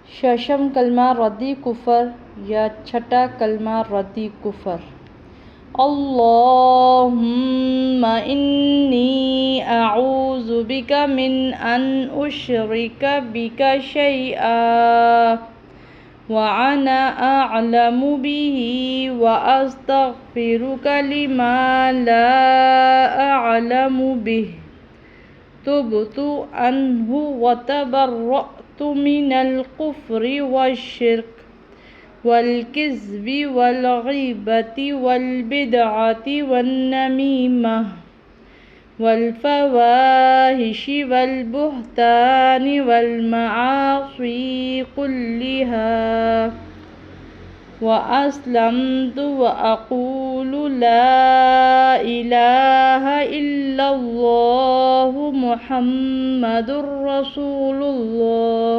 शशम कलमा रद्दी कुफर या छठा कलमा रद्दी कुफर। अल्लाहुम्मा इन्नी अऊज़ु बिका मिन अन उश्रिका बिका शैआ व अना अअलमु बिही व अस्तग़फिरुका लिमा ला अअलमु बिही तुबतु अन्हु व तबर्रअतु मिनल कुफ्रि वश्शिर्क वल किज़्बि वल ग़ीबति वल बिदअति वन नमीमह वल फ़वाहिशि वल बुहतानि वल मआसी कुल्लिहा व अस्लमतु व अक़ूलु ला इलाहा इल्लल्लाहु मुहम्मदुर रसूलुल्लाह।